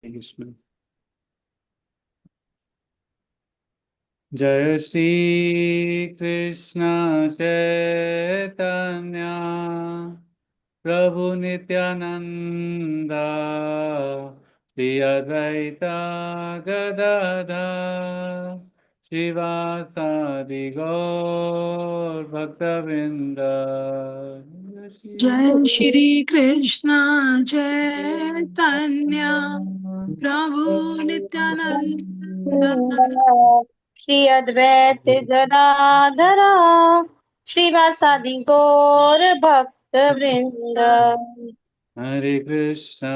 कृष्ण। जय श्री कृष्ण चैतन्य प्रभु नित्यानंद श्री अद्वैत गदाधर श्रीवासादि गौर भक्तवृंद। जय जय श्री श्री कृष्ण चैतन्य प्रभु नित्यानंद श्री अद्वैत गदाधरा श्रीवासादि गौर भक्त वृंद। हरे कृष्ण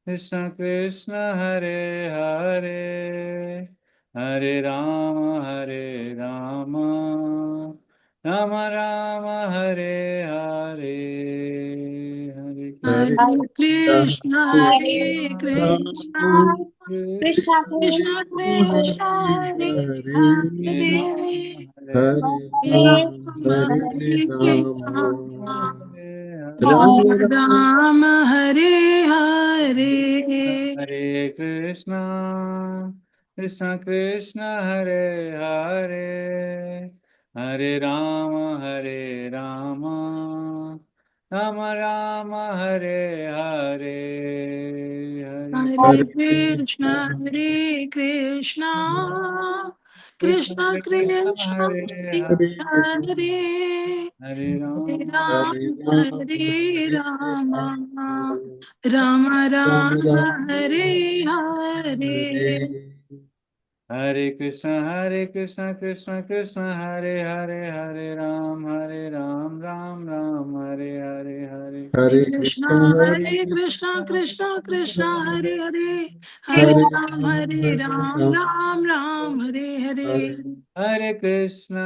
कृष्ण कृष्ण हरे हरे, हरे राम राम राम हरे हरे। हरे हरे कृष्ण कृष्ण कृष्ण कृष्ण हरे हरे हरे राम राम हरे हरे राम राम हरे राम राम हरे हरे। हरे कृष्ण कृष्ण हरे हरे, हरे राम राम राम हरे हरे। हरे हरे कृष्ण कृष्ण कृष्ण कृष्ण कृष्ण हरे हरे हरे, हरे हरे हरे राम हरे राम राम राम हरे हरे। हरे कृष्ण कृष्ण कृष्ण हरे हरे, हरे राम राम हरे हरे। हरे हरे कृष्ण कृष्ण कृष्ण हरे हरे, हरे राम राम राम हरे हरे। हरे कृष्ण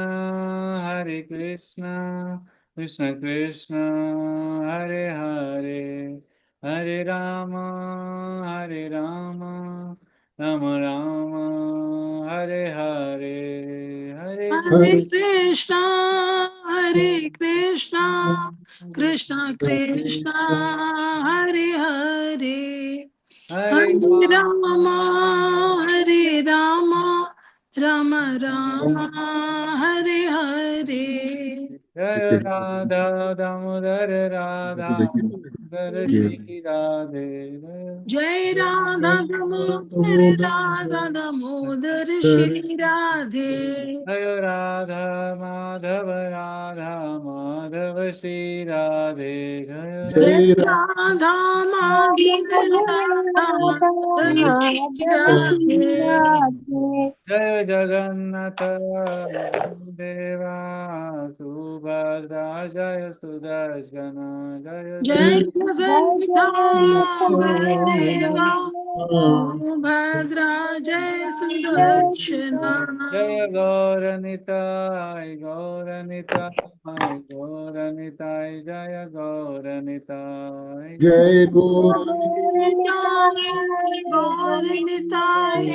कृष्ण कृष्ण हरे हरे, हरे राम राम राम हरे हरे। हरे हरे कृष्णा कृष्णा कृष्णा हरे हरे, हरे हरे रामा हरे रामा राम राम हरे हरे। जय राधा दामोदर राधा दामोदर श्री राधे। जय राधा दामोदर श्री राधे। जय राधा राधा माधव श्री राधे। जय जय राधा माधव राधा माधव श्री राधे। जय जगन्नाथ देवा सुभद्रा जय सुदर्शन। जय जय जय जगन्नाथ बलदेवा सुभद्रा जय सुदर्शना। जय गौरनिताय जय गौरनिताय। जय गौर निताय गौर निताय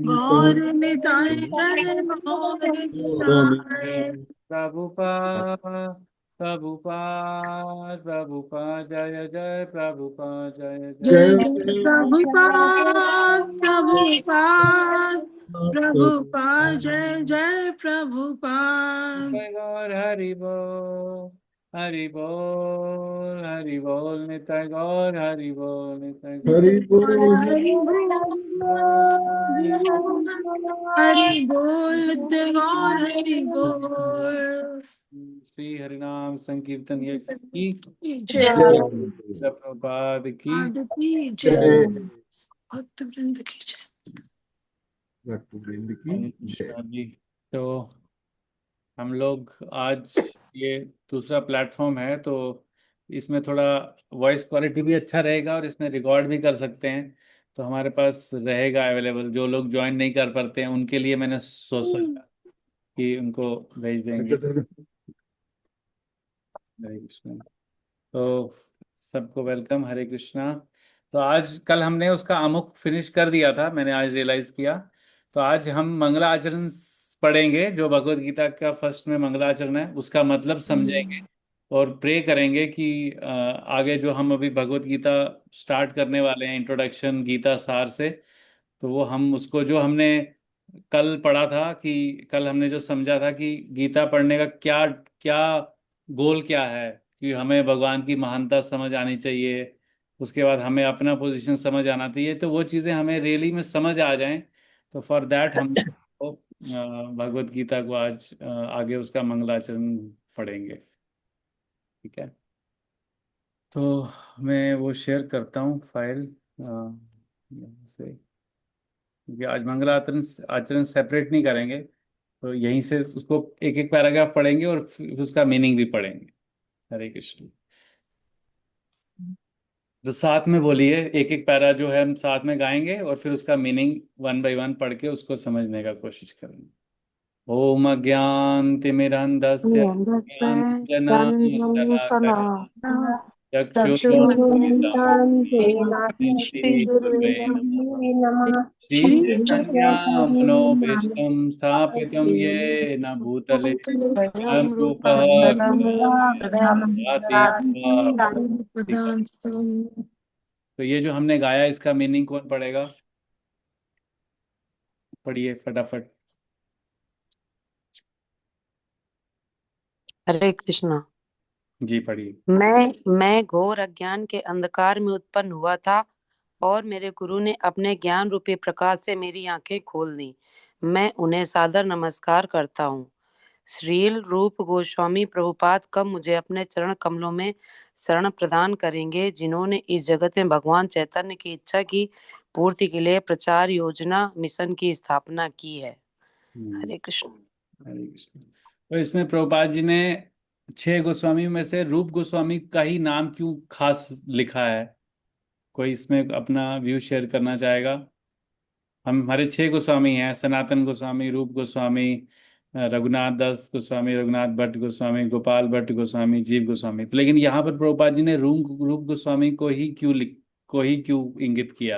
गौर निताय जय गौर निताय। प्रभुपाद प्रभुपाद जय जय प्रभुपाद जय जय। जय जय प्रभुपाद प्रभुपाद प्रभुपाद जय जय प्रभुपाद। जय गौर हरि बोल निताय गौर हरि बोल निताय गौर। हरि हरि बोल बोल हरि बोल गौर हरि बोल। श्री हरिनाम संकीर्तन यज्ञ की जय प्रभुपाद की। आदि की जय जय भक्त वृंद की जय। भक्त वृंद की जय। हाँ जी। तो हम लोग आज ये दूसरा प्लेटफॉर्म है, तो इसमें थोड़ा वॉइस क्वालिटी भी अच्छा रहेगा और इसमें रिकॉर्ड भी कर सकते हैं, तो हमारे पास रहेगा अवेलेबल। जो लोग ज्वाइन नहीं कर पाते हैं उनके लिए मैंने सोचा कि उनको भेज देंगे। हरे कृष्णा। तो सबको वेलकम, हरे कृष्णा। तो आज कल हमने उसका अमुक फिनिश कर दिया था, मैंने आज रियलाइज किया। तो आज हम मंगलाचरण पढ़ेंगे, जो भगवत गीता का फर्स्ट में मंगलाचरण है उसका मतलब समझेंगे। और प्रे करेंगे कि आगे जो हम अभी भगवत गीता स्टार्ट करने वाले हैं, इंट्रोडक्शन गीता सार से, तो वो हम उसको जो हमने कल पढ़ा था, कि कल हमने जो समझा था कि गीता पढ़ने का क्या क्या गोल क्या है, कि हमें भगवान की महानता समझ आनी चाहिए, उसके बाद हमें अपना पोजीशन समझ आना चाहिए, तो वो चीज़ें हमें रियली में समझ आ जाएं। तो फॉर दैट हम भगवत गीता को आज आगे उसका मंगलाचरण पढ़ेंगे। ठीक है, तो मैं वो शेयर करता हूँ फाइल यहाँ से, क्योंकि आज मंगलाचरण आचरण सेपरेट नहीं करेंगे, तो यहीं से उसको एक एक पैराग्राफ पढ़ेंगे और फिर उसका मीनिंग भी पढ़ेंगे। हरे कृष्ण। तो साथ में बोलिए, एक एक पैरा जो है हम साथ में गाएंगे और फिर उसका मीनिंग वन बाय वन पढ़ के उसको समझने का कोशिश करेंगे। ओम अज्ञानतिमिरन्धस्य ज्ञानाञ्जनशलाकया चक्षुरुन्मीलितं येन तस्मै श्रीगुरवे नमः। श्रीचैतन्यमनोभीष्टं स्थापितं येन भूतले स्वयं रूपः कदा भाति स्वभावः। तो ये जो हमने गाया, इसका मीनिंग कौन पढ़ेगा? पढ़िए फटाफट। हरे कृष्णा। जी पढ़िए। मैं घोर अज्ञान के अंधकार में उत्पन्न हुआ था और मेरे गुरु ने अपने ज्ञान रूपी प्रकाश से मेरी आंखें खोल दी। मैं उन्हें सादर नमस्कार करता हूँ। श्रील रूप गोस्वामी प्रभुपाद कब मुझे अपने चरण कमलों में शरण प्रदान करेंगे, जिन्होंने इस जगत में भगवान चैतन्य की इच्छा की पूर्ति के लिए प्रचार योजना मिशन की स्थापना की है। हरे कृष्ण। हरे कृष्ण। तो इसमें प्रभुपाद जी ने 6 गोस्वामी में से रूप गोस्वामी का ही नाम क्यों खास लिखा है? कोई इसमें अपना व्यू शेयर करना चाहेगा? हमारे 6 गोस्वामी हैं, सनातन गोस्वामी, रूप गोस्वामी, रघुनाथ दास गोस्वामी, रघुनाथ भट्ट गोस्वामी, गोपाल भट्ट गोस्वामी, जीव गोस्वामी। तो लेकिन यहाँ पर प्रभुपाद जी ने रूप गोस्वामी को ही क्यों इंगित किया?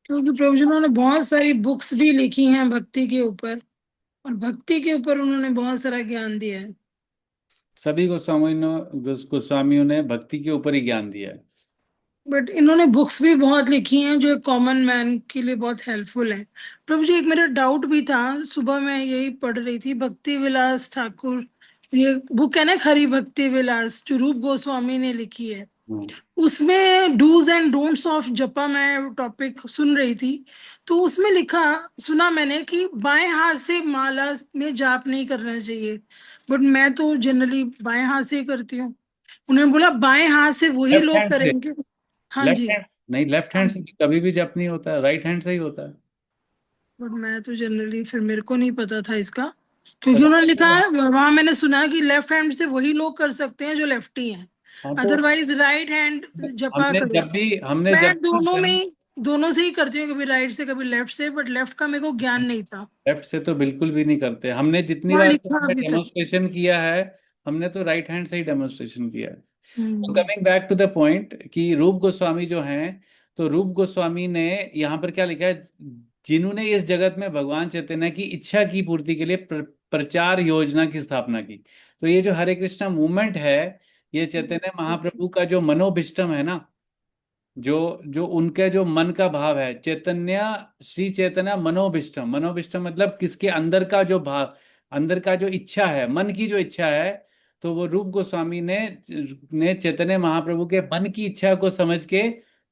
क्योंकि प्रभु जी ने बहुत सारी बुक्स भी लिखी हैं भक्ति के ऊपर, और भक्ति के ऊपर उन्होंने बहुत सारा ज्ञान दिया है। सभी गोस्वामियों ने भक्ति के ऊपर ही ज्ञान दिया है। बट इन्होंने बुक्स भी बहुत लिखी हैं जो कॉमन मैन के लिए बहुत हेल्पफुल है। प्रभु जी, एक मेरा डाउट भी था, सुबह मैं यही पढ़ रही थी, भक्ति विलास ठाकुर, ये बुक है ना हरि भक्ति विलास, जो रूप गोस्वामी ने लिखी है, उसमें डूज एंड डोंट्स ऑफ जपा मैं टॉपिक सुन रही थी, तो उसमें लिखा सुना मैंने कि बाएं हाथ से माला में जाप नहीं करना चाहिए, बट मैं तो जनरली बाएं हाथ से ही करती हूँ। उन्होंने बोला बाएं हाथ से वही लेफ्ट लोग हैंड से? करेंगे। हाँ लेफ्ट जी। हैंड नहीं, लेफ्ट हैंड से कभी भी जप नहीं होता है, राइट हैंड से ही होता है। बट मैं तो जनरली, फिर मेरे को नहीं पता था इसका, क्योंकि उन्होंने लिखा हाँ है वहां, मैंने सुना कि लेफ्ट हैंड से वही लोग कर सकते हैं जो लेफ्टी हैं, तो अदरवाइज राइट हैंड जपा करो। हमने मैं जब भी दोनों में, दोनों से ही करती हूँ, कभी राइट से कभी लेफ्ट से, बट लेफ्ट का मेरे को ज्ञान नहीं था। लेफ्ट से तो बिल्कुल भी नहीं करते। हमने जितनी वहाँ बार लिखा अभी तक। डेमोन्स्ट्रेशन किया है, हमने तो राइट हैंड से ही डेमोन्स्ट्रेशन किया है। तो hmm. Coming back to the point कि रूप गोस्वामी जो हैं, तो रूप गोस्वामी ने यहाँ पर क्या लिखा है? जिन्होंने इस जगत में भगवान चैतन्य की इच्छा की पूर्ति के लिए प्रचार योजना की स्थापना की। तो ये जो हरे कृष्णा मूवमेंट है, ये चैतन्य महाप्रभु का जो मनोभिष्टम है ना, जो जो उनके जो मन का भाव है, चैतन्य श्री चैतन्य मनोभिष्टम, मनोभिष्टम मतलब किसके अंदर का जो भाव, अंदर का जो इच्छा है, मन की जो इच्छा है, तो वो रूप गोस्वामी ने चैतन्य महाप्रभु के मन की इच्छा को समझ के,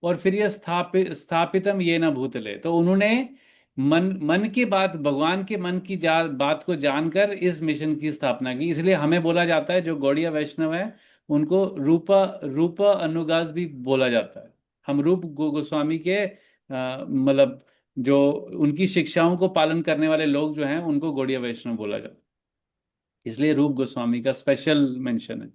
और फिर ये स्थापितम ये न भूतले, तो उन्होंने मन मन की बात, भगवान के मन की बात को जानकर इस मिशन की स्थापना की। इसलिए हमें बोला जाता है, जो गौड़िया वैष्णव है उनको रूप रूप अनुगास भी बोला जाता है। हम रूप गोस्वामी के मतलब जो उनकी शिक्षाओं को पालन करने वाले लोग जो हैं, उनको गौड़िया वैष्णव बोला जाता है। इसलिए रूप गोस्वामी का स्पेशल मेंशन है।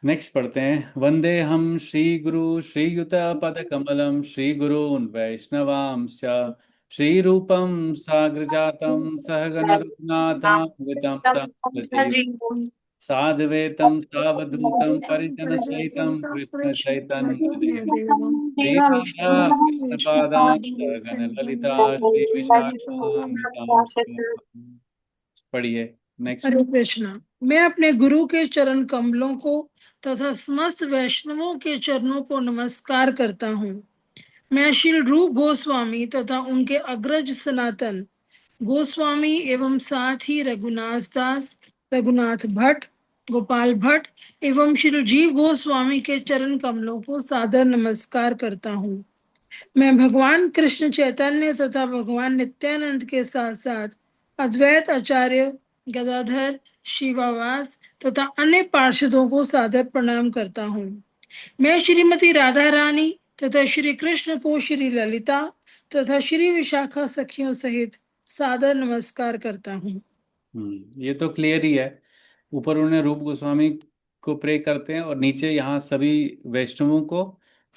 नेक्स्ट पढ़ते हैं। वंदे हम श्री गुरु श्रीयुत पद कमलम श्री गुरून् वैष्णवांश्च श्री रूपम साग्र जातम सहगन रघुनाथान्वितं तं सजीवं साधवेतं सावधूतं परिजन सहितं कृष्ण चैतन्य देव श्री राधा कृष्ण पादां सहगन ललिता श्री विशाखान्वितांश्च पढ़िए नेक्स्ट। हरे कृष्णा। मैं अपने गुरु के चरण कमलों को तथा समस्त वैष्णवों के चरणों को नमस्कार करता हूँ। मैं श्री रूप गोस्वामी तथा उनके अग्रज सनातन गोस्वामी एवं साथ ही रघुनाथ दास, रघुनाथ भट्ट, गोपाल भट्ट एवं श्री जीव गोस्वामी के चरण कमलों को सादर नमस्कार करता हूँ। मैं भगवान कृष्ण चैतन्य तथा भगवान नित्यानंद के साथ साथ अद्वैत आचार्य गदाधर शिवावास तथा अन्य पार्षदों को सादर प्रणाम करता हूँ। मैं श्रीमती राधा रानी तथा श्री कृष्ण को श्री ललिता तथा श्री विशाखा सखियों सहित सादर नमस्कार करता हूँ। ये तो क्लियर ही है। ऊपर उन्होंने रूप गोस्वामी को प्रे करते हैं और नीचे यहाँ सभी वैष्णवों को,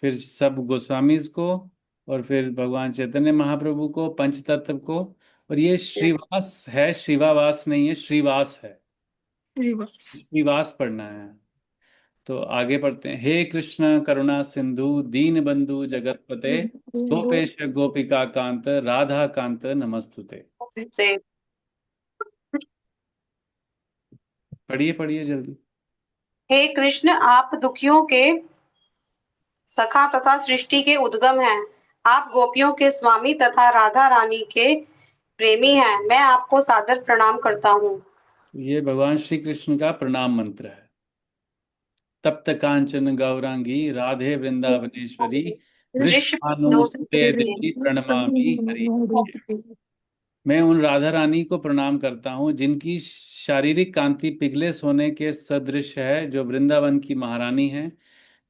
फिर सब गोस्वामीज को, और फिर भगवान चैतन्य महाप्रभु को, पंचतत्व को। और ये श्रीवास है, श्रीवावास नहीं है, श्रीवास है। श्रीवास। श्रीवास पढ़ना है। तो आगे पढ़ते हैं। हे कृष्ण करुणा सिंधु दीन बंधु जगतपते गोपेश गोपिका कांत राधा कांत नमस्तुते। पढ़िए पढ़िए जल्दी। हे कृष्ण, आप दुखियों के सखा तथा सृष्टि के उद्गम हैं। आप गोपियों के स्वामी तथा राधा रानी के प्रेमी हैं। मैं आपको सादर प्रणाम करता हूँ। ये भगवान श्री कृष्ण का प्रणाम मंत्र है। तप्त कांचन गौरांगी राधे वृंदावनेश्वरी वृषभानुसुते देवी प्रणमामि हरि। मैं उन राधा रानी को प्रणाम करता हूँ जिनकी शारीरिक कांति पिघले सोने के सदृश है, जो वृंदावन की महारानी हैं।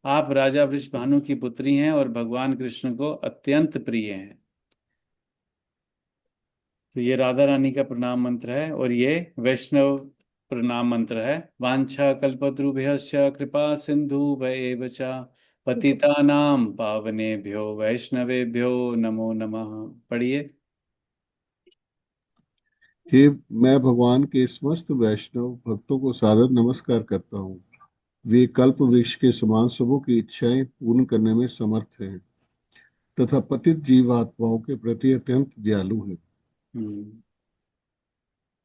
आप राजा वृषभानु की पुत्री हैं और भगवान कृष्ण को अत्यंत प्रिय हैं। तो ये राधा रानी का प्रणाम मंत्र है और ये वैष्णव प्रणाम मंत्र है। वांछा कल्पतरुभ्यश्च कृपा सिंधु भैव च पतितानां पावनेभ्यो वैष्णवेभ्यो नमो नमः। पढ़िए। हे, मैं भगवान के समस्त वैष्णव भक्तों को सादर नमस्कार करता हूँ। वे कल्प वृक्ष के समान सबों की इच्छाएं पूर्ण करने में समर्थ हैं तथा पतित जीवात्माओं के प्रति अत्यंत दयालु हैं।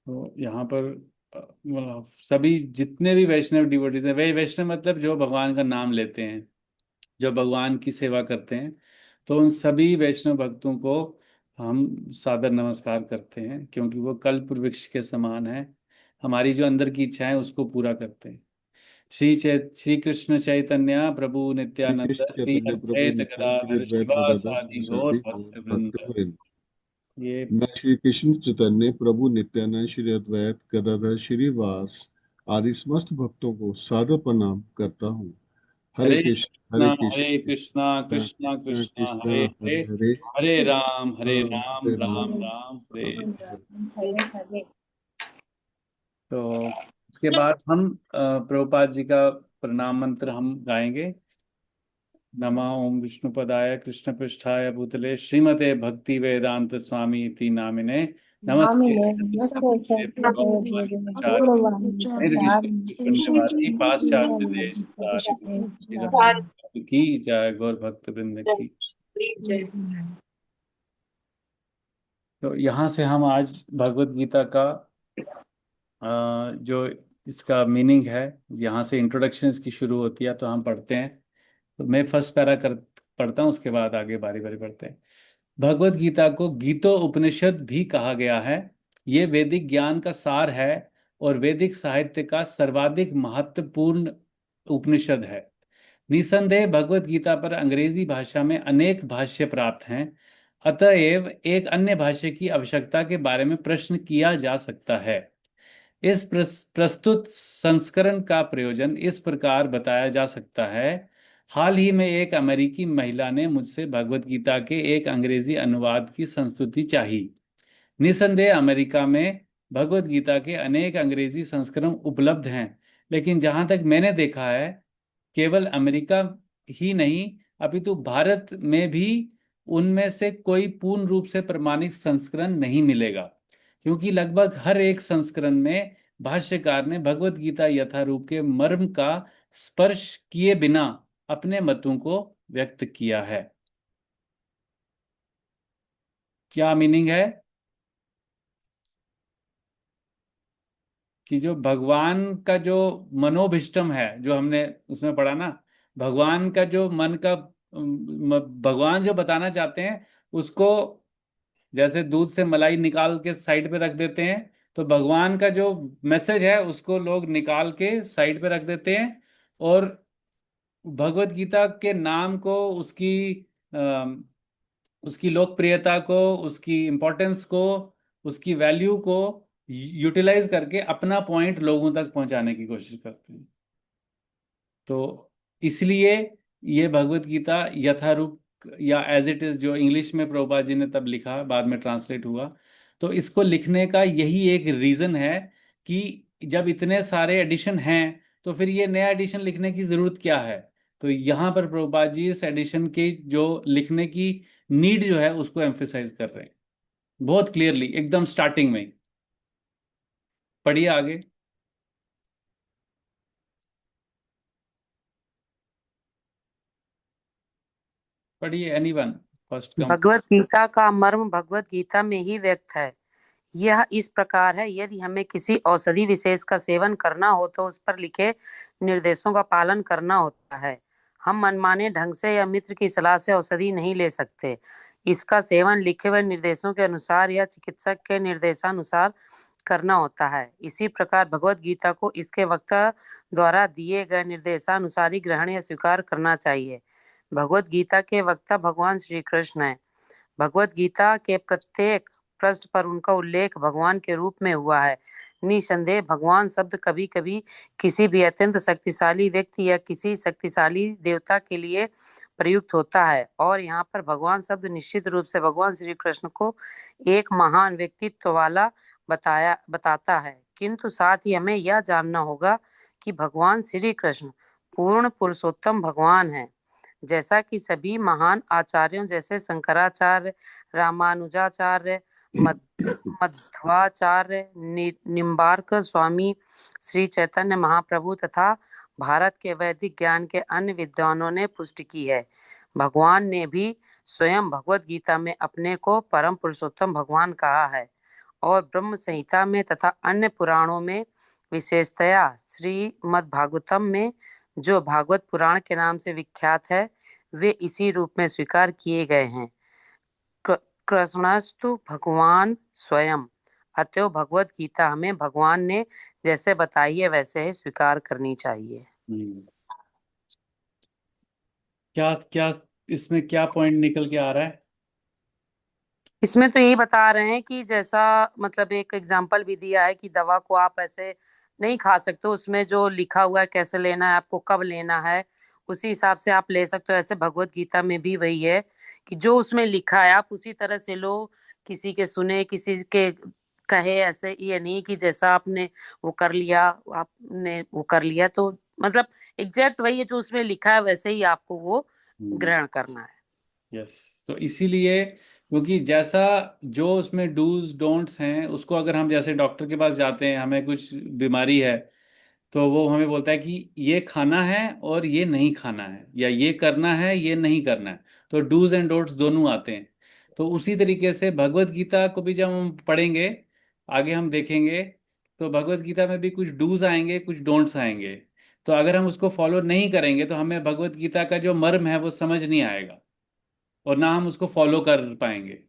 तो यहाँ पर मतलब सभी जितने भी वैष्णव डिवोटीज हैं, वे वैष्णव मतलब जो भगवान का नाम लेते हैं, जो भगवान की सेवा करते हैं, तो उन सभी वैष्णव भक्तों को हम सादर नमस्कार करते हैं, क्योंकि वो कल्प वृक्ष के समान है। हमारी जो अंदर की इच्छाएं उसको पूरा करते हैं। श्री कृष्ण चैतन्य प्रभु श्री नित्यानंद कृष्ण श्री चैतन्य प्रभु अद्वैत नित्यानंद श्री गदाधर अद्वैत गदाधर श्रीवासादि गौर श्रीवासादि गौर भक्त वृंद। भक्त वृंद। ये मैं श्री कृष्ण चैतन्य प्रभु नित्यानंद श्री अद्वैत गदाधर श्रीवास आदि समस्त भक्तों को सादर प्रणाम करता हूँ। हरे कृष्ण हरे कृष्ण हरे कृष्णा कृष्णा कृष्ण कृष्णा कृष्ण हरे हरे हरे हरे हरे राम हरे राम राम राम हरे। राम हरे। तो उसके बाद हम प्रभुपाद जी का प्रणाम मंत्र हम गाएंगे। नमः ओम विष्णुपदाय कृष्ण पृष्ठाय भूतले श्रीमते भक्ति वेदांत स्वामी इति नामिने नमस्ते सरस्वती देवे गौरवाणी प्रचारिणे निर्विशेष शून्यवादी पाश्चात्य देश की जय। गौर भक्त वृंद की। तो यहाँ से हम आज भगवत गीता का जो इसका मीनिंग है, यहाँ से इंट्रोडक्शन इसकी शुरू होती है, तो हम पढ़ते हैं। तो मैं फर्स्ट पैरा कर पढ़ता हूँ, उसके बाद आगे बारी बारी पढ़ते हैं। भगवत गीता को गीतो उपनिषद भी कहा गया है। ये वैदिक ज्ञान का सार है और वैदिक साहित्य का सर्वाधिक महत्वपूर्ण उपनिषद है। निसंदेह भगवत गीता पर अंग्रेजी भाषा में अनेक भाष्य प्राप्त हैं। अतएव एक अन्य भाष्य की आवश्यकता के बारे में प्रश्न किया जा सकता है। इस प्रस्तुत संस्करण का प्रयोजन इस प्रकार बताया जा सकता है। हाल ही में एक अमेरिकी महिला ने मुझसे भगवत गीता के एक अंग्रेजी अनुवाद की संस्तुति चाही। निसंदेह अमेरिका में भगवत गीता के अनेक अंग्रेजी संस्करण उपलब्ध हैं, लेकिन जहां तक मैंने देखा है, केवल अमेरिका ही नहीं अपितु भारत में भी उनमें से कोई पूर्ण रूप से प्रमाणित संस्करण नहीं मिलेगा, क्योंकि लगभग हर एक संस्करण में भाष्यकार ने भगवत गीता यथारूप के मर्म का स्पर्श किए बिना अपने मतों को व्यक्त किया है। क्या मीनिंग है? कि जो भगवान का जो मनोभिष्टम है, जो हमने उसमें पढ़ा ना, भगवान का जो मन का भगवान जो बताना चाहते हैं उसको, जैसे दूध से मलाई निकाल के साइड पे रख देते हैं, तो भगवान का जो मैसेज है उसको लोग निकाल के साइड पे रख देते हैं, और भगवत गीता के नाम को, उसकी लोकप्रियता को, उसकी इम्पोर्टेंस को, उसकी वैल्यू को यूटिलाइज करके अपना पॉइंट लोगों तक पहुंचाने की कोशिश करते हैं। तो इसलिए ये भगवत गीता यथारूप या एज इट इज, जो इंग्लिश में प्रभुपाद जी ने तब लिखा, बाद में ट्रांसलेट हुआ, तो इसको लिखने का यही एक रीजन है कि जब इतने सारे एडिशन हैं तो फिर ये नया एडिशन लिखने की जरूरत क्या है। तो यहाँ पर प्रभुपाद जी इस एडिशन के जो लिखने की नीड जो है उसको एम्फेसाइज कर रहे हैं बहुत क्लियरली, एकदम स्टार्टिंग में ही। पढ़िए आगे। पढ़िए, anyone first come. Bhagavad Gita का मर्म भगवत गीता में ही व्यक्त है। यह इस प्रकार है, यदि हमें किसी औषधि विशेष का सेवन करना हो तो उस पर लिखे निर्देशों का पालन करना होता है। हम मनमाने ढंग से या मित्र की सलाह से औषधि नहीं ले सकते। इसका सेवन लिखे हुए निर्देशों के अनुसार या चिकित्सक के निर्देशानुसार करना होता है। इसी प्रकार भगवत गीता को इसके वक्ता द्वारा दिए गए निर्देशानुसार ही ग्रहण या स्वीकार करना चाहिए। भगवत गीता के वक्ता भगवान श्री कृष्ण है। भगवत गीता के प्रत्येक पृष्ठ पर उनका उल्लेख भगवान के रूप में हुआ है। निसंदेह भगवान शब्द कभी कभी किसी भी अत्यंत शक्तिशाली व्यक्ति या किसी शक्तिशाली देवता के लिए प्रयुक्त होता है, और यहाँ पर भगवान शब्द निश्चित रूप से भगवान श्री कृष्ण को एक महान व्यक्तित्व वाला बताता है। किंतु साथ ही हमें यह जानना होगा कि भगवान श्री कृष्ण पूर्ण पुरुषोत्तम भगवान है। जैसा कि सभी महान आचार्यों जैसे शंकराचार्य, रामानुजाचार्य, मध्वाचार्य, निम्बार्क स्वामी, श्री चैतन्य महाप्रभु तथा भारत के वैदिक ज्ञान के अन्य विद्वानों ने पुष्टि की है, भगवान ने भी स्वयं भगवत गीता में अपने को परम पुरुषोत्तम भगवान कहा है, और ब्रह्म संहिता में तथा अन्य पुराणों में, विशेषतया श्रीमद् भागवतम में, जो भागवत पुराण के नाम से विख्यात है, वे इसी रूप में स्वीकार किए गए हैं। कृष्णस्तु भगवान स्वयं। अतएव भगवत गीता हमें भगवान ने जैसे बताई है वैसे ही स्वीकार करनी चाहिए। क्या क्या इसमें क्या पॉइंट निकल के आ रहा है? इसमें तो यही बता रहे हैं कि जैसा, मतलब एक एग्जाम्पल भी दिया है कि दवा को आप ऐसे नहीं खा सकते, उसमें जो लिखा हुआ है कैसे लेना है, आपको कब लेना है, उसी हिसाब से आप ले सकते हो। ऐसे भगवत गीता में भी वही है कि जो उसमें लिखा है आप उसी तरह से लो, किसी के सुने किसी के कहे, ऐसे ये नहीं कि जैसा आपने वो कर लिया, आपने वो कर लिया, तो मतलब एग्जैक्ट वही है जो उसमें लिखा है वैसे ही आपको वो ग्रहण करना है। यस, तो इसीलिए, क्योंकि जैसा जो उसमें डूज डोंट्स हैं, उसको अगर हम जैसे डॉक्टर के पास जाते हैं, हमें कुछ बीमारी है, तो वो हमें बोलता है कि ये खाना है और ये नहीं खाना है, या ये करना है ये नहीं करना है, तो डूज एंड डोंट्स दोनों आते हैं। तो उसी तरीके से भगवत गीता को भी जब हम पढ़ेंगे, आगे हम देखेंगे, तो भगवत गीता में भी कुछ डूज आएंगे, कुछ डोंट्स आएंगे। तो अगर हम उसको फॉलो नहीं करेंगे तो हमें भगवत गीता का जो मर्म है वो समझ नहीं आएगा, और ना हम उसको फॉलो कर पाएंगे।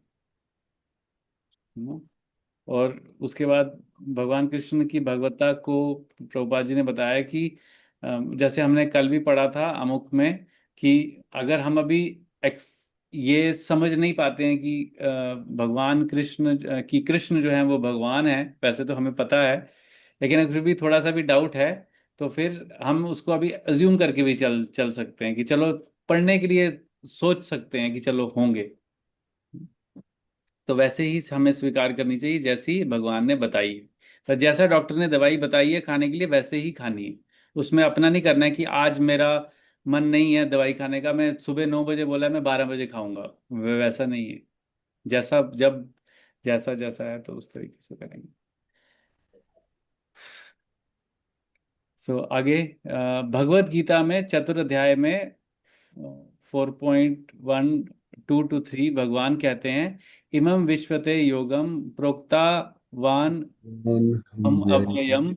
और उसके बाद भगवान कृष्ण की भगवत्ता को प्रभुपाद जी ने बताया कि जैसे हमने कल भी पढ़ा था अमुक में, कि अगर हम अभी ये समझ नहीं पाते हैं कि भगवान कृष्ण कि कृष्ण जो है वो भगवान है, वैसे तो हमें पता है, लेकिन अगर फिर भी थोड़ा सा भी डाउट है, तो फिर हम उसको अभी अज्यूम करके भी चल चल सकते हैं कि चलो पढ़ने के लिए सोच सकते हैं कि चलो होंगे। तो वैसे ही हमें स्वीकार करनी चाहिए जैसी भगवान ने बताई है। तो जैसा डॉक्टर ने दवाई बताई है खाने के लिए वैसे ही खानी है, उसमें अपना नहीं करना है कि आज मेरा मन नहीं है दवाई खाने का, मैं सुबह 9 बजे बोला मैं 12 बजे खाऊंगा, वैसा नहीं है। जैसा जब जैसा जैसा है तो उस तरीके से करेंगे। सो आगे भगवत गीता में चतुर्थ में 4.1 2 to 3 भगवान कहते हैं, इमं विश्वते योगम प्रोक्ता वान हम अव्ययम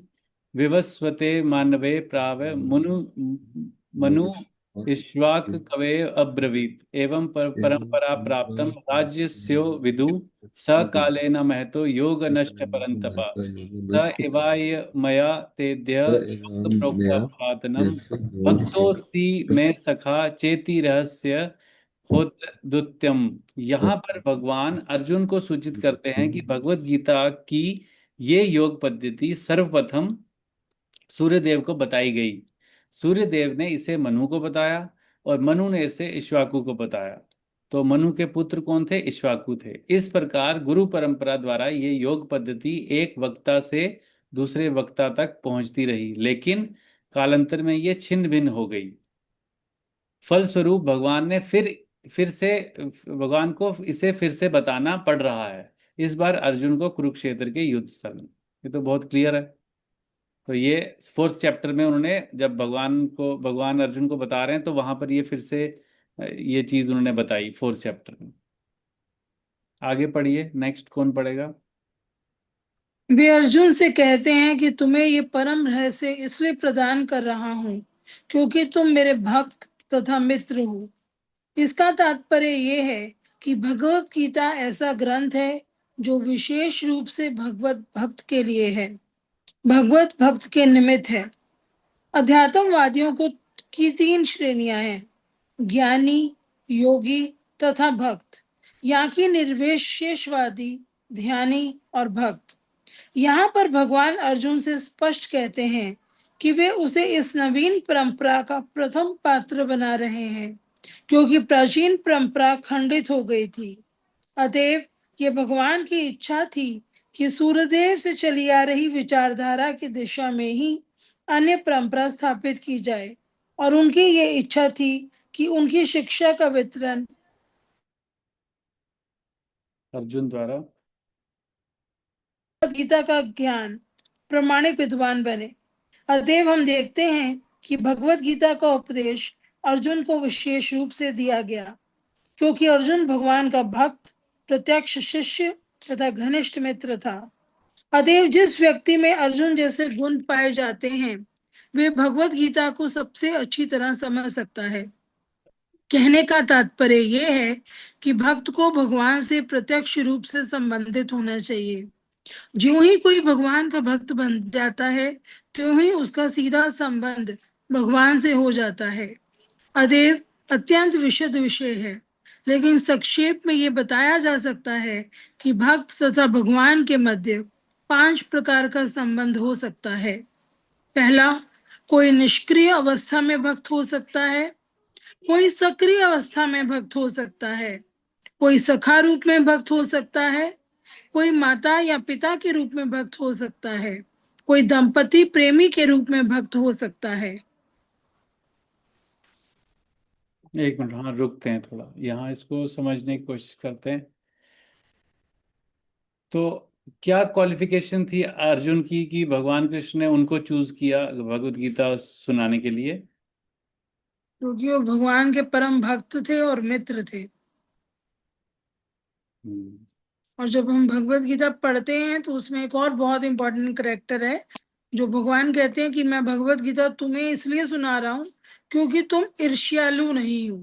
विवस्वते मानवे प्राव मनु इक्ष्वाक कवे अब्रवीत एवं परंपरा प्राप्तम राज्यस्यो विदु स कालेन महतो योग नष्ट परंतप स एवाय मया तेद्य योग प्रोक्त पुरातनम भक्तोसी में सखा चेति रहस्य होत दुत्यम। यहाँ पर भगवान अर्जुन को सूचित करते हैं कि भगवत गीता की ये योग पद्धति सर्वप्रथम सूर्यदेव को बताई गई। सूर्यदेव ने इसे मनु को बताया और मनु ने इसे इक्ष्वाकु को बताया। तो मनु के पुत्र कौन थे? इक्ष्वाकु थे। इस प्रकार गुरु परंपरा द्वारा ये योग पद्धति एक वक्ता से दूसरे वक्ता तक पहुंचती रही, लेकिन कालांतर में ये छिन्न भिन्न हो गई। फलस्वरूप भगवान को इसे फिर से बताना पड़ रहा है, इस बार अर्जुन को कुरुक्षेत्र के युद्ध स्थल में। ये तो बहुत क्लियर है। तो ये 4th चैप्टर में उन्होंने जब भगवान अर्जुन को बता रहे हैं तो वहां पर ये फिर से ये चीज उन्होंने बताई 4th चैप्टर में। आगे पढ़िए, नेक्स्ट कौन पढ़ेगा? वे अर्जुन से कहते हैं कि तुम्हें ये परम रहस्य इसलिए प्रदान कर रहा हूँ क्योंकि तुम मेरे भक्त तथा मित्र हो। इसका तात्पर्य ये है कि भगवत गीता ऐसा ग्रंथ है जो विशेष रूप से भगवत भक्त के लिए है, भगवत भक्त के निमित्त है। अध्यात्मवादियों की 3 श्रेणियां हैं, ज्ञानी, योगी तथा भक्त। यहाँ की निर्विशेषवादी, ध्यानी और भक्त। यहाँ पर भगवान अर्जुन से स्पष्ट कहते हैं कि वे उसे इस नवीन परंपरा का प्रथम पात्र बना रहे हैं क्योंकि प्राचीन परंपरा खंडित हो गई थी। अतएव ये भगवान की इच्छा थी कि सूर्यदेव से चली आ रही विचारधारा की दिशा में ही अन्य परंपरा स्थापित की जाए और उनकी ये इच्छा थी कि उनकी शिक्षा का वितरण अर्जुन द्वारा गीता का ज्ञान प्रमाणिक विद्वान बने। अतएव हम देखते हैं कि भगवत गीता का उपदेश अर्जुन को विशेष रूप से दिया गया क्योंकि अर्जुन भगवान का भक्त, प्रत्यक्ष शिष्य तथा घनिष्ठ मित्र था। अतएव जिस व्यक्ति में अर्जुन जैसे गुण पाए जाते हैं वे भगवत गीता को सबसे अच्छी तरह समझ सकता है। कहने का तात्पर्य यह है कि भक्त को भगवान से प्रत्यक्ष रूप से संबंधित होना चाहिए। ज्यों ही कोई भगवान का भक्त बन जाता है त्यों ही उसका सीधा संबंध भगवान से हो जाता है। अतएव अत्यंत विशद विषय है, लेकिन संक्षेप में ये बताया जा सकता है कि भक्त तथा भगवान के मध्य 5 प्रकार का संबंध हो सकता है। पहला, कोई निष्क्रिय अवस्था में भक्त हो सकता है, कोई सक्रिय अवस्था में भक्त हो सकता है, कोई सखा रूप में भक्त हो सकता है, कोई माता या पिता के रूप में भक्त हो सकता है, कोई दंपति प्रेमी के रूप में भक्त हो सकता है। एक मिनट, हाँ रुकते हैं थोड़ा, यहाँ इसको समझने की कोशिश करते हैं। तो क्या क्वालिफिकेशन थी अर्जुन की कि भगवान कृष्ण ने उनको चूज किया भगवत गीता सुनाने के लिए? क्योंकि वो भगवान के परम भक्त थे और मित्र थे। और जब हम भगवत गीता पढ़ते हैं तो उसमें एक और बहुत इंपॉर्टेंट करेक्टर है जो भगवान कहते हैं कि मैं भगवत गीता तुम्हें इसलिए सुना रहा हूँ क्योंकि तुम ईर्ष्यालु नहीं हो।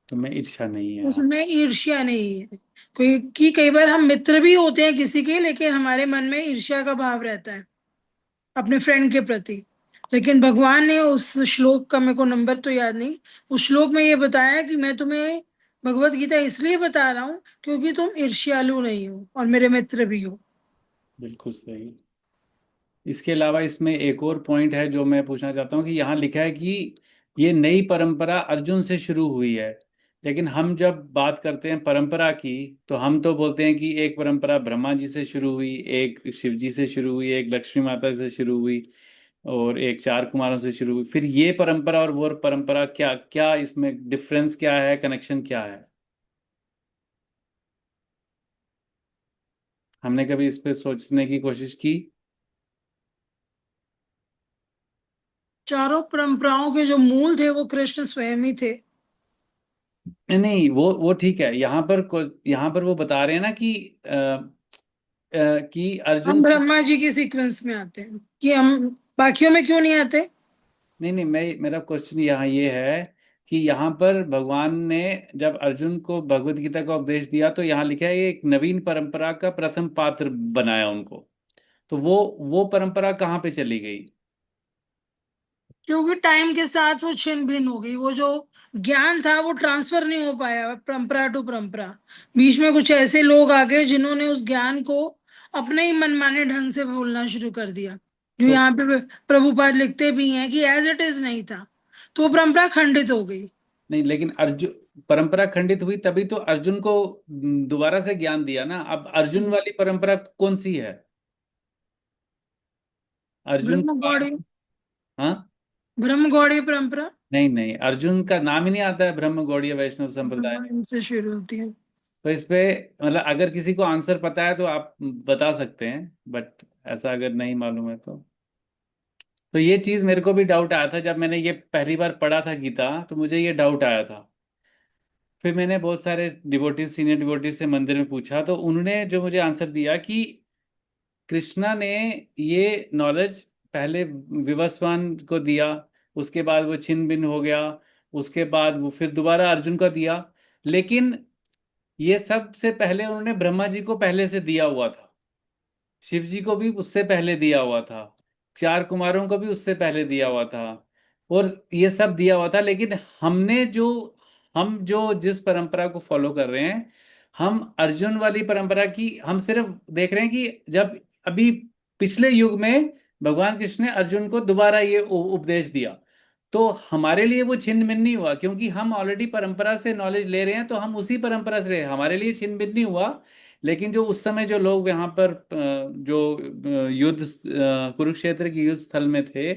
तुम्हें ईर्ष्या नहीं है। उसमें ईर्ष्या नहीं है। कई बार हम मित्र भी होते हैं किसी के, लेकिन हमारे मन में ईर्ष्या का भाव रहता है अपने फ्रेंड के प्रति। लेकिन भगवान ने उस श्लोक का, मेरे को नंबर तो याद नहीं, उस श्लोक में ये बताया कि मैं तुम्हें भगवत गीता इसलिए बता रहा हूँ क्योंकि तुम ईर्ष्यालु नहीं हो और मेरे मित्र भी हो। बिल्कुल सही। इसके अलावा इसमें एक और पॉइंट है जो मैं पूछना चाहता हूँ कि यहाँ लिखा है कि ये नई परंपरा अर्जुन से शुरू हुई है, लेकिन हम जब बात करते हैं परंपरा की तो हम तो बोलते हैं कि एक परंपरा ब्रह्मा जी से शुरू हुई, एक शिव जी से शुरू हुई, एक लक्ष्मी माता से शुरू हुई और एक 4 कुमारों से शुरू हुई। फिर ये परंपरा और वो परंपरा, क्या क्या इसमें डिफरेंस क्या है, कनेक्शन क्या है? हमने कभी इस पे सोचने की कोशिश की? चारों परंपराओं के जो मूल थे वो कृष्ण स्वयं ही थे। नहीं, वो ठीक है। यहाँ पर वो बता रहे हैं ना कि अर्जुन हम ब्रह्मा जी के सीक्वेंस में आते हैं कि हम बाकियों में क्यों नहीं आते? नहीं नहीं, मेरा क्वेश्चन यहाँ ये है कि यहाँ पर भगवान ने जब अर्जुन को भगवत गीता का उपदेश दिया तो यहाँ लिखा है ये एक नवीन परंपरा का प्रथम पात्र बनाया उनको। तो वो परंपरा कहाँ पे चली गई? क्योंकि टाइम के साथ वो छिन्न भिन्न हो गई, वो जो ज्ञान था वो ट्रांसफर नहीं हो पाया परंपरा टू परंपरा। बीच में कुछ ऐसे लोग आ गए जिन्होंने उस ज्ञान को अपने ही मनमाने ढंग से बोलना शुरू कर दिया, जो तो यहाँ पे प्रभुपाद लिखते भी हैं कि एज इट इज नहीं था, तो वो परंपरा खंडित हो गई। नहीं, लेकिन अर्जुन परंपरा खंडित हुई तभी तो अर्जुन को दोबारा से ज्ञान दिया ना। अब अर्जुन वाली परंपरा कौन सी है? अर्जुन के ब्रह्म बाद? गौड़ी, हाँ। ब्रह्म गौड़ी परंपरा नहीं नहीं, अर्जुन का नाम ही नहीं आता है ब्रह्म गौड़ीय वैष्णव संप्रदाय में। इनसे शुरू होती है। तो इस पे मतलब अगर किसी को आंसर पता है तो आप बता सकते हैं, बट ऐसा अगर नहीं मालूम है तो ये चीज मेरे को भी डाउट आया था जब मैंने ये पहली बार पढ़ा था गीता, तो मुझे ये डाउट आया था। फिर मैंने बहुत सारे डिवोटीज, सीनियर डिवोटीज से मंदिर में पूछा, तो उन्होंने जो मुझे आंसर दिया कि कृष्णा ने ये नॉलेज पहले विवस्वान को दिया, उसके बाद वो छिन्न भिन्न हो गया, उसके बाद वो फिर दोबारा अर्जुन को दिया। लेकिन ये सबसे पहले उन्होंने ब्रह्मा जी को पहले से दिया हुआ था, शिव जी को भी उससे पहले दिया हुआ था, चार कुमारों को भी उससे पहले दिया हुआ था, और ये सब दिया हुआ था। लेकिन हम जो जिस परंपरा को फॉलो कर रहे हैं, हम अर्जुन वाली परंपरा की हम सिर्फ देख रहे हैं कि जब अभी पिछले युग में भगवान कृष्ण ने अर्जुन को दोबारा ये उपदेश दिया, तो हमारे लिए वो छिन्न भिन्न नहीं हुआ, क्योंकि हम ऑलरेडी परंपरा से नॉलेज ले रहे हैं, तो हम उसी परंपरा से रहे, हमारे लिए छिन्न भिन्न नहीं हुआ। लेकिन जो उस समय जो लोग यहाँ पर जो युद्ध कुरुक्षेत्र के युद्ध स्थल में थे,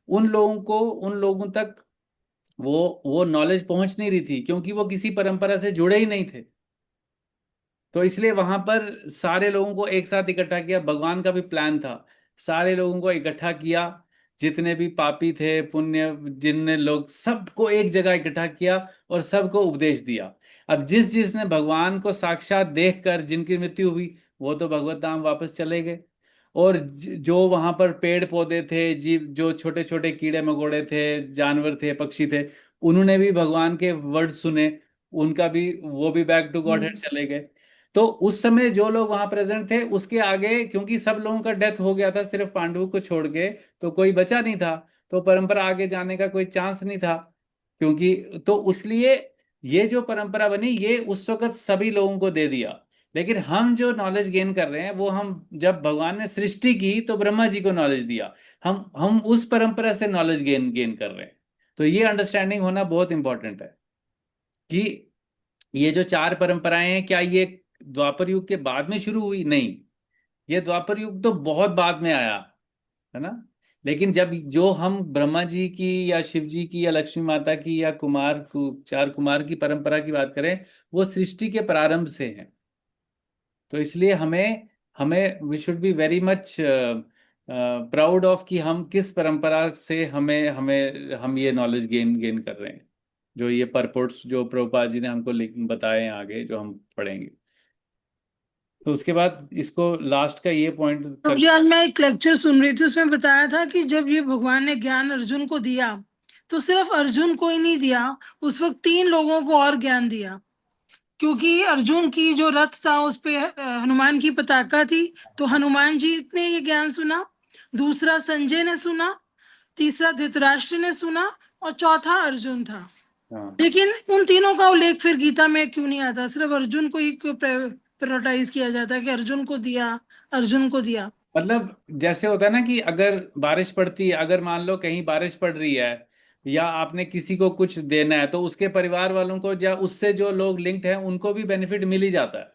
उन लोगों तक वो नॉलेज पहुंच नहीं रही थी, क्योंकि वो किसी परंपरा से जुड़े ही नहीं थे। तो इसलिए वहां पर सारे लोगों को एक साथ इकट्ठा किया, भगवान का भी प्लान था, सारे लोगों को इकट्ठा किया, जितने भी पापी थे पुण्य जिनने लोग, सबको एक जगह इकट्ठा किया और सबको उपदेश दिया। अब जिसने भगवान को साक्षात देखकर जिनकी मृत्यु हुई, वो तो भगवत धाम वापस चले गए। और जो वहां पर पेड़ पौधे थे, जीव, जो छोटे छोटे कीड़े मकोड़े थे, जानवर थे, पक्षी थे, उन्होंने भी भगवान के वर्ड सुने, उनका भी वो भी बैक टू गॉड हेड चले गए। तो उस समय जो लोग वहां प्रेजेंट थे, उसके आगे क्योंकि सब लोगों का डेथ हो गया था, सिर्फ पांडवों को छोड़ के तो कोई बचा नहीं था, तो परंपरा आगे जाने का कोई चांस नहीं था। क्योंकि तो इसलिए ये जो परंपरा बनी, ये उस वक्त सभी लोगों को दे दिया। लेकिन हम जो नॉलेज गेन कर रहे हैं, वो हम जब भगवान ने सृष्टि की तो ब्रह्मा जी को नॉलेज दिया, हम उस परंपरा से नॉलेज गेन गेन कर रहे हैं। तो ये अंडरस्टैंडिंग होना बहुत इंपॉर्टेंट है कि ये जो चार परंपराएं हैं, क्या ये द्वापर युग के बाद में शुरू हुई? नहीं, ये द्वापर युग तो बहुत बाद में आया, है ना। लेकिन जब जो हम ब्रह्मा जी की या शिव जी की या लक्ष्मी माता की या चार कुमार की परंपरा की बात करें, वो सृष्टि के प्रारंभ से है। तो इसलिए हमें हमें we should be very much proud of कि हम किस परंपरा से हमें हमें हम ये नॉलेज गेन गेन कर रहे हैं, जो ये परपोर्ट्स जो प्रभुपाद जी ने हमको बताए हैं आगे जो हम पढ़ेंगे। तो उसके बाद इसको लास्ट का ये पॉइंट तो कर। जी आज मैं एक लेक्चर सुन रही थी, उसमें बताया था कि जब ये भगवान ने ज्ञान अर्जुन को दिया, तो सिर्फ अर्जुन को ही नहीं दिया, उस वक्त 3 लोगों को और ज्ञान दिया। क्योंकि अर्जुन की जो रथ था उस पे हनुमान की पताका थी, तो हनुमान जी ने ये ज्ञान सुना, दूसरा संजय ने सुना, तीसरा धृतराष्ट्र ने सुना, और चौथा अर्जुन था। हाँ, लेकिन उन तीनों का उल्लेख फिर गीता में क्यों नहीं आता? सिर्फ अर्जुन को ही क्यों प्रायोरिटाइज किया जाता है कि अर्जुन को दिया, अर्जुन को दिया? मतलब जैसे होता है ना कि अगर बारिश पड़ती है, अगर मान लो कहीं बारिश पड़ रही है या आपने किसी को कुछ देना है, तो उसके परिवार वालों को या उससे जो लोग लिंक्ड हैं उनको भी बेनिफिट मिल ही जाता है।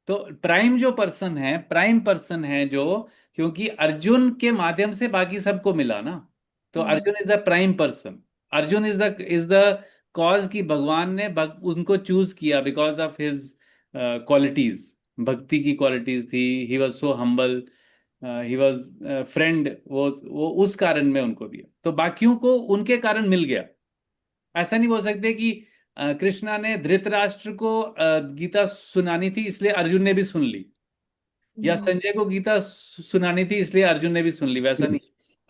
तो प्राइम पर्सन है जो, क्योंकि अर्जुन के माध्यम से बाकी सबको मिला ना, तो Arjun is the prime person. Arjun is the cause कि भगवान ने उनको चूज किया बिकॉज ऑफ हिज क्वालिटीज, भक्ति की क्वालिटीज थी, he was so humble, he was friend, वो उस कारण में उनको दिया, तो बाकियों को उनके कारण मिल गया। ऐसा नहीं बोल सकते कि कृष्णा ने धृतराष्ट्र को गीता सुनानी थी इसलिए अर्जुन ने भी सुन ली, या संजय को गीता सुनानी थी इसलिए अर्जुन ने भी सुन ली, वैसा नहीं।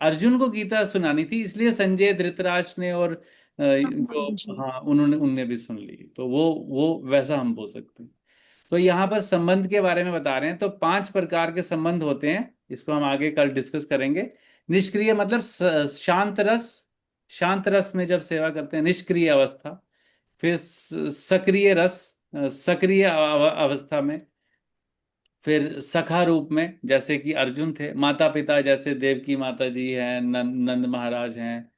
अर्जुन को गीता सुनानी थी, इसलिए संजय, धृतराष्ट्र ने और जो, जी। हाँ, उन्होंने उनने भी सुन ली, तो वो वैसा हम बोल सकते हैं। तो यहाँ पर संबंध के बारे में बता रहे हैं, तो 5 प्रकार के संबंध होते हैं, इसको हम आगे कल डिस्कस करेंगे। निष्क्रिय मतलब शांत रस, शांत रस में जब सेवा करते हैं, निष्क्रिय अवस्था। फिर सक्रिय रस, सक्रिय अवस्था में। फिर सखा रूप में, जैसे कि अर्जुन थे। माता पिता, जैसे देवकी माता जी हैं, नंद महाराज हैं।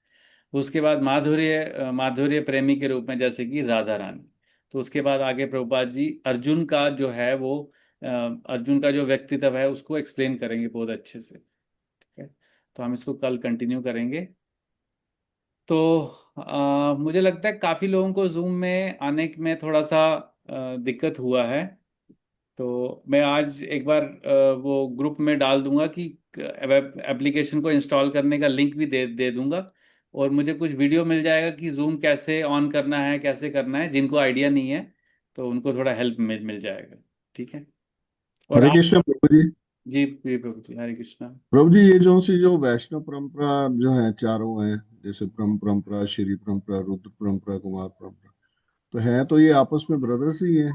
उसके बाद माधुर्य, माधुर्य प्रेमी के रूप में, जैसे कि राधा रानी। तो उसके बाद आगे प्रभुपाद जी अर्जुन का जो है वो, अर्जुन का जो व्यक्तित्व है उसको एक्सप्लेन करेंगे बहुत अच्छे से। ठीक है, तो हम इसको कल कंटिन्यू करेंगे। तो मुझे लगता है काफ़ी लोगों को जूम में आने में थोड़ा सा दिक्कत हुआ है। तो मैं आज एक बार वो ग्रुप में डाल दूंगा कि वेब एप्लीकेशन को इंस्टॉल करने का लिंक भी दे दे दूंगा। और मुझे कुछ वीडियो मिल जाएगा कि जूम कैसे ऑन करना है, कैसे करना है, जिनको आइडिया नहीं है तो उनको थोड़ा हेल्प मिल जाएगा। ठीक है। और हरे आप, कृष्ण प्रभु जी। जी जी प्रभु जी, हरे कृष्णा। प्रभु जी, ये जो वैष्णव परंपरा जो है चारों हैं, जैसे ब्रह्म परंपरा, श्री परंपरा, रुद्र परंपरा, कुमार परंपरा, तो है तो ये आपस में ब्रदर्स ही हैं।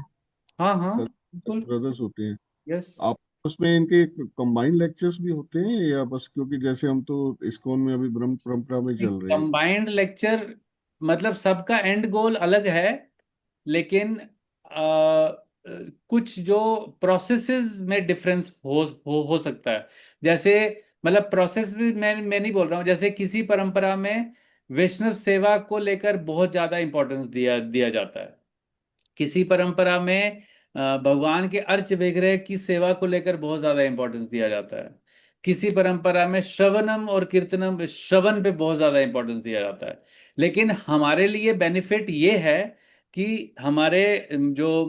हाँ हाँ, बिल्कुल। ब्रदर्स होते हैं। यस। आपस में इनके कंबाइंड लेक्चर्स भी होते हैं या बस, क्योंकि जैसे हम तो इस्कॉन में अभी ब्रह्म परंपरा में चल रहे हैं। कंबाइंड लेक्चर मतलब सबका एंड गोल अलग है, लेकिन कुछ जो प्रोसेसेस में डिफरेंस हो सकता है। जैसे, मतलब प्रोसेस भी मैं नहीं बोल रहा हूँ, जैसे किसी परंपरा में वैष्णव सेवा को लेकर बहुत ज्यादा इंपॉर्टेंस दिया दिया जाता है। किसी परंपरा में भगवान के अर्च विग्रह की सेवा को लेकर बहुत ज्यादा इंपॉर्टेंस दिया जाता है। किसी परंपरा में श्रवणम और कीर्तनम, श्रवण पे बहुत ज्यादा इंपॉर्टेंस दिया जाता है। लेकिन हमारे लिए बेनिफिट ये है कि हमारे जो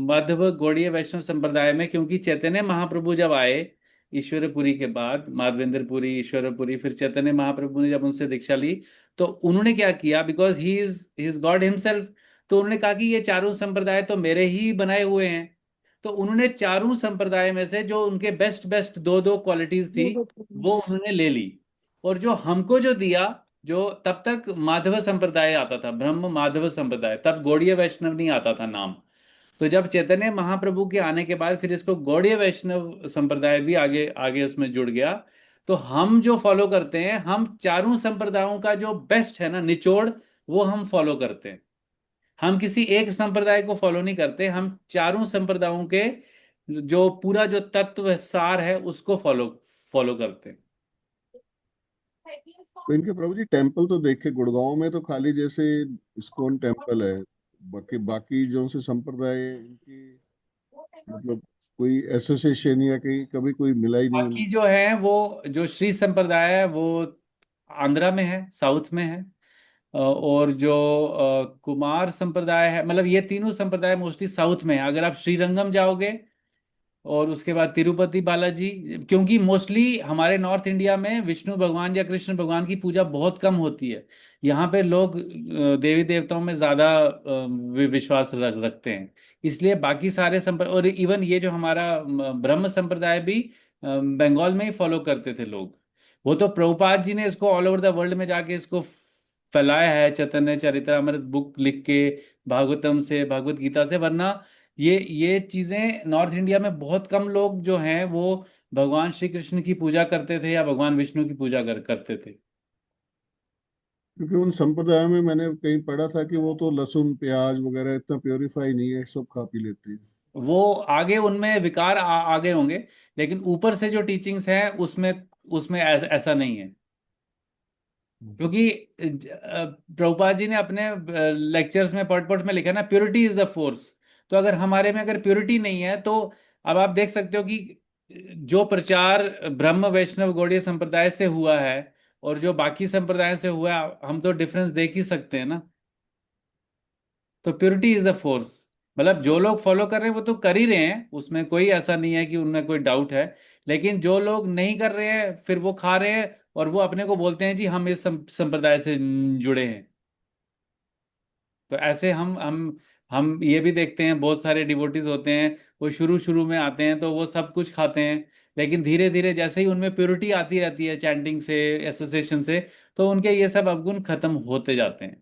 मध्व गौड़ीय वैष्णव संप्रदाय में, क्योंकि चैतन्य महाप्रभु जब आए ईश्वरपुरी के बाद, माधवेंद्रपुरी, ईश्वरपुरी, फिर चैतन्य महाप्रभु ने जब उनसे दीक्षा ली, तो उन्होंने क्या किया, because he is God himself. तो उन्होंने कहा कि ये चारों संप्रदाय तो मेरे ही बनाए हुए हैं। तो उन्होंने चारों संप्रदाय में से जो उनके बेस्ट बेस्ट दो दो क्वालिटीज थी, वो उन्होंने ले ली। और जो हमको जो दिया, जो तब तक माधव संप्रदाय आता था, ब्रह्म माधव संप्रदाय, तब गौड़ीय वैष्णव नहीं आता था नाम। तो जब चैतन्य महाप्रभु के आने के बाद फिर इसको गौड़ीय वैष्णव संप्रदाय भी आगे आगे उसमें जुड़ गया। तो हम जो फॉलो करते हैं, हम चारों संप्रदायों का जो बेस्ट है ना, निचोड़, वो हम फॉलो करते हैं। हम किसी एक संप्रदाय को फॉलो नहीं करते, हम चारों संप्रदायों के जो पूरा जो तत्व सार है उसको फॉलो फॉलो करते हैं। तो इनके प्रभु जी टेम्पल तो देखे, गुड़गांव में तो खाली जैसे इस्कॉन टेम्पल है। बाकी बाकी जो से संप्रदाय है, इनकी मतलब कोई एसोसिएशन या कहीं कभी कोई मिला ही नहीं बाकी हमें। जो है वो, जो श्री संप्रदाय है वो आंध्रा में है, साउथ में है। और जो कुमार संप्रदाय है, मतलब ये तीनों संप्रदाय मोस्टली साउथ में है। अगर आप श्रीरंगम जाओगे, और उसके बाद तिरुपति बालाजी, क्योंकि मोस्टली हमारे नॉर्थ इंडिया में विष्णु भगवान या कृष्ण भगवान की पूजा बहुत कम होती है। यहाँ पे लोग देवी देवताओं में ज्यादा विश्वास रखते हैं। इसलिए बाकी सारे संप्रदाय, और इवन ये जो हमारा ब्रह्म संप्रदाय भी बंगाल में ही फॉलो करते थे लोग। वो तो प्रभुपाद जी ने इसको ऑल ओवर द वर्ल्ड में जाके इसको फैलाया है, चैतन्य चरितमृत बुक लिख के, भागवतम से, भगवत गीता से। वरना ये चीजें नॉर्थ इंडिया में बहुत कम लोग जो हैं वो भगवान श्री कृष्ण की पूजा करते थे या भगवान विष्णु की पूजा करते थे। क्योंकि उन संप्रदायों में मैंने कहीं पढ़ा था कि वो तो लहसुन प्याज वगैरह इतना प्योरीफाई नहीं है, सब खा पी लेते हैं। वो आगे उनमें विकार आगे होंगे, लेकिन ऊपर से जो टीचिंग्स हैं उसमें उसमें ऐसा नहीं है। क्योंकि प्रभुपाद जी ने अपने लेक्चर्स में, पर्ट में लिखा है ना, प्योरिटी इज द फोर्स। तो अगर हमारे में अगर प्योरिटी नहीं है, तो अब आप देख सकते हो कि जो प्रचार ब्रह्म वैष्णव गौड़ीय संप्रदाय से हुआ है और जो बाकी संप्रदाय से हुआ है, हम तो डिफरेंस देख ही सकते हैं ना। तो प्योरिटी इज द फोर्स। मतलब जो लोग फॉलो कर रहे हैं वो तो कर ही रहे हैं, उसमें कोई ऐसा नहीं है कि उनमें कोई डाउट है। लेकिन जो लोग नहीं कर रहे हैं, फिर वो खा रहे हैं और वो अपने को बोलते हैं जी हम इस संप्रदाय से जुड़े हैं। तो ऐसे हम ये भी देखते हैं, बहुत सारे डिवोटीज होते हैं, वो शुरू शुरू में आते हैं तो वो सब कुछ खाते हैं। लेकिन धीरे धीरे जैसे ही उनमें प्योरिटी आती रहती है चैंटिंग से, एसोसिएशन से, तो उनके ये सब अवगुण खत्म होते जाते हैं।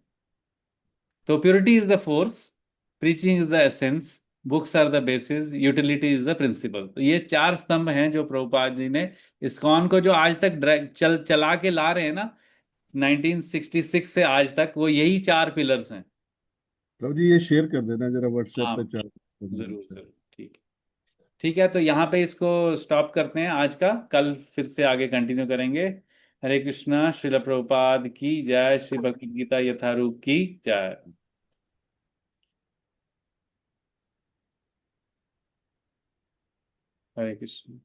तो purity is the force, preaching is the essence, books are the basis, utility is the principle. तो ये चार स्तंभ हैं जो प्रभुपाद जी ने इस्कॉन को जो आज तक चला के ला रहे हैं ना, 1966 से आज तक, वो यही चार पिलर्स हैं। प्रभु जी ये शेयर कर देना जरा व्हाट्सएप हाँ, पे चार। जरूर जरूर, ठीक है। ठीक है, तो यहाँ पे इसको स्टॉप करते हैं आज का, कल फिर से आगे कंटिन्यू करेंगे। हरे कृष्णा, श्रील प्रभुपाद की जय, श्री भगवद गीता यथारूप की जय। हरे कृष्ण।